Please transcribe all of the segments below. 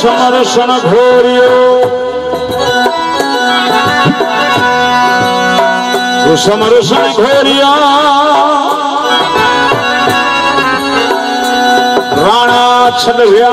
समरसन घोरियो वो समरसन घोरिया राणा छलव्या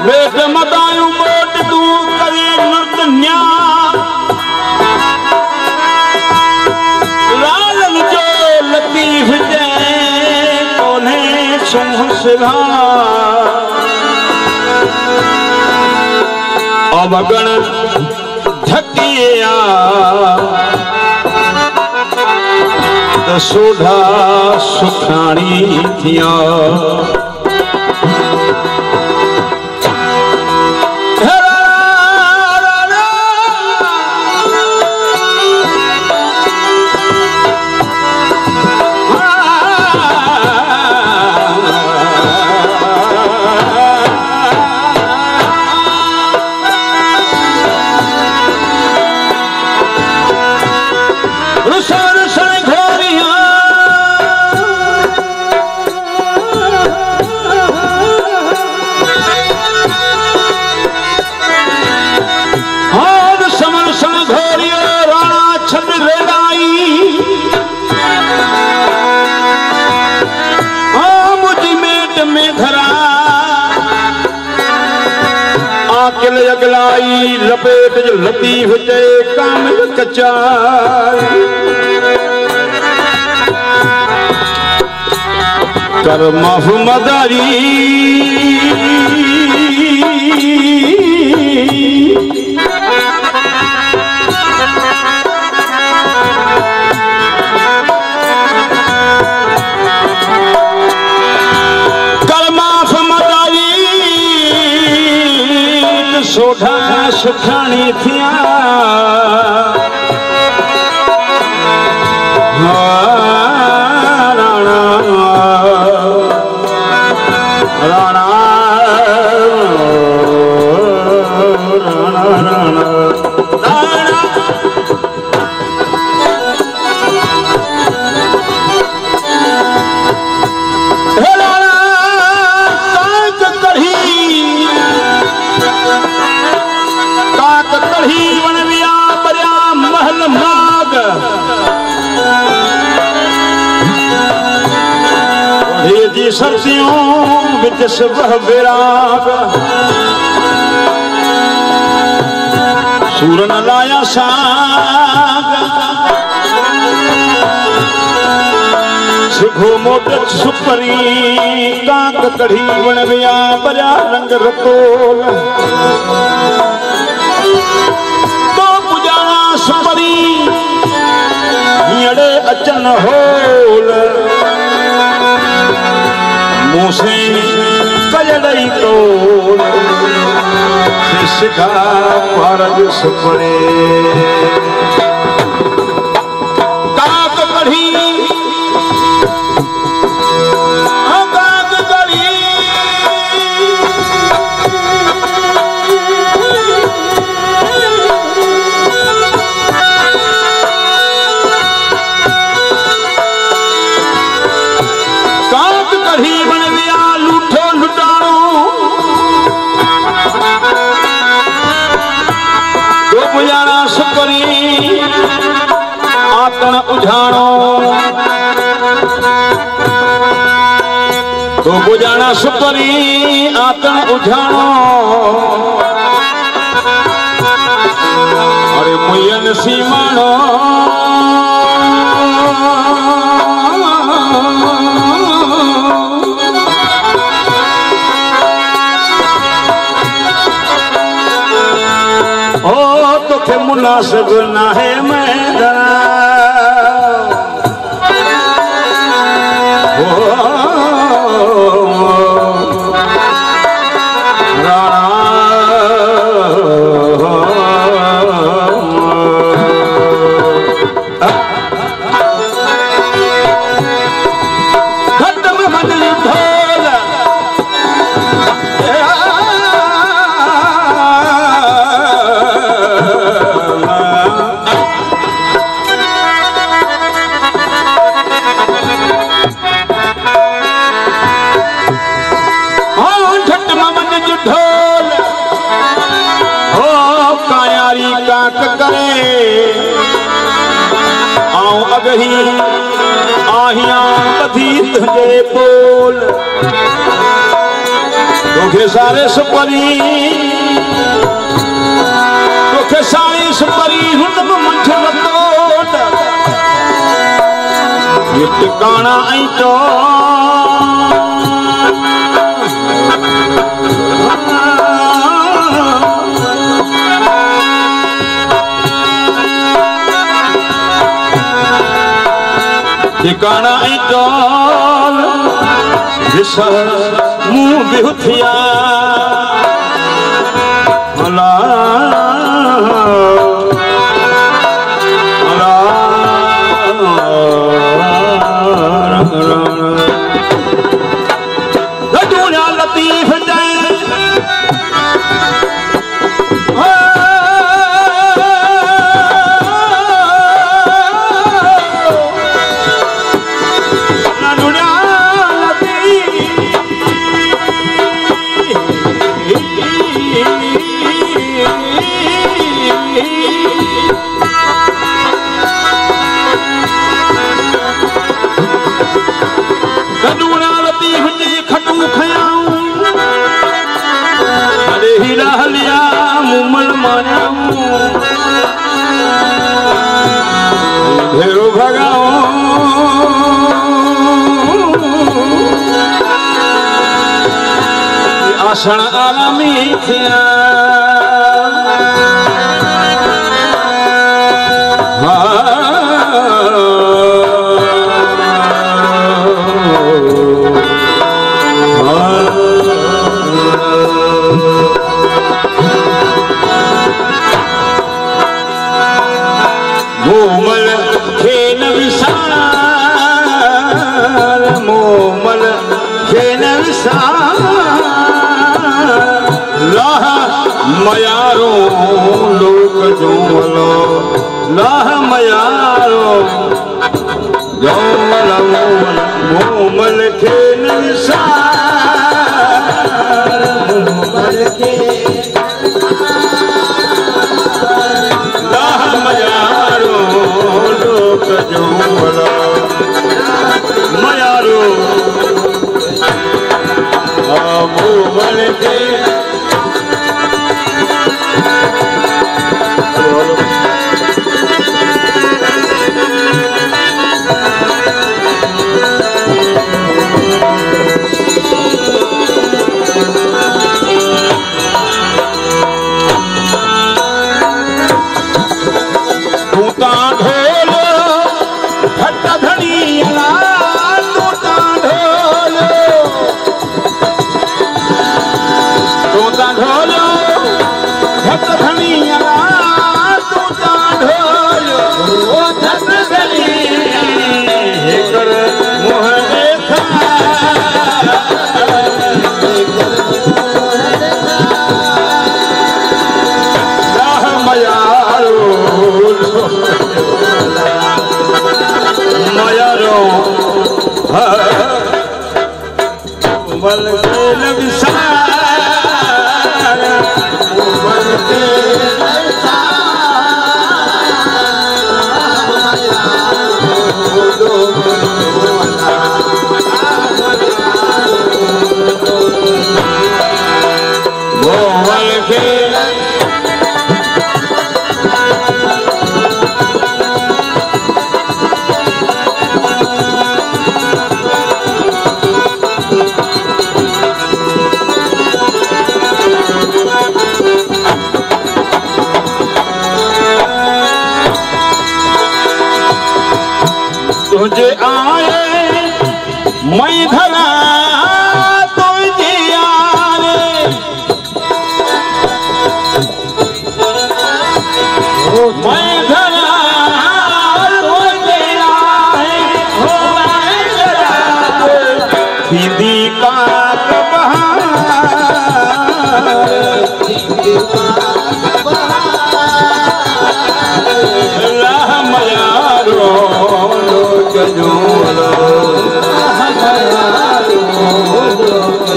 वेद मदायूं मोट तू करी नृत्या लालन जो लतीफ जे कोने संहसला अवगण ढकिया सोढ़ा सुखाणी थिया अगलाई लपेट लतीफ जे कामिल कच्चा कर माफ मदारी सोढ़ा सुखानी थिया राणा राणा सर्दियों विच सुबह विराग सूरन लाया साग सुखो मोट सुपरी काक कढ़ी बन विया बजा रंग रतोल तो पुजाना सुपरी हीअड़े अचन होल मूसे कजड़ई तोल सिखा भारत सुपड़े काक कढ़ी काक कढ़ी उजाणो तो बुझाना सुपरी आतन उजाणो अरे मुयन सीमाणो ओ तो के मुनासिब ना है मैं आहियां बधी तुझे बोल तोखे सारे सुपरी तोखे सारे सुपरी हुन मंझ वतोट ये टिकाणा ऐं तो टिकाणा ऐं टोल ॾिसण मूं बि उथिया अला अला दुनिया लतीफ़ भेरो भगाओ आसण आरामी थिया मोमल खेन विसार मोमल खेन विसार लाह मयारो लोक जोवलो लाह मयारो जोवलो मोमल खेन विसार मोमल खेन लाह मयारो लोक जोवलो मयारो मोमल खेन तुझे आए मैं धरा तुझे आए मैं धरा तुझे आए हिंदी का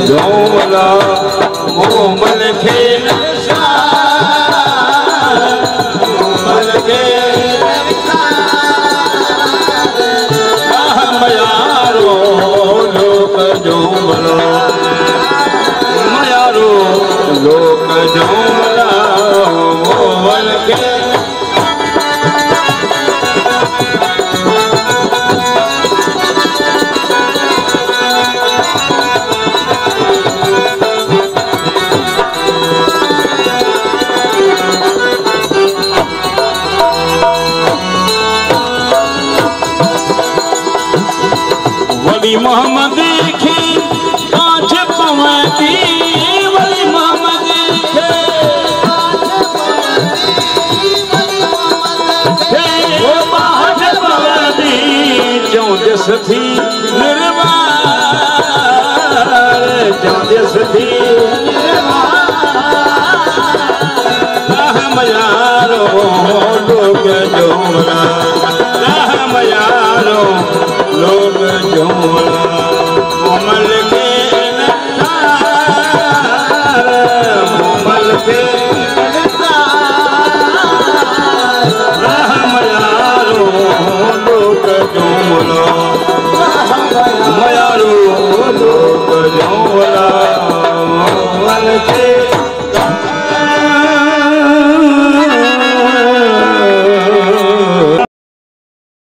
जोला मोमल खेन मोमल खेन देखी कांच पवती वली मोहम्मद देखे वो कांच पवती चौदस थी निर्वार चौदस थी राम यारो लोग जोड़ा राम यारो लोग जोड़ा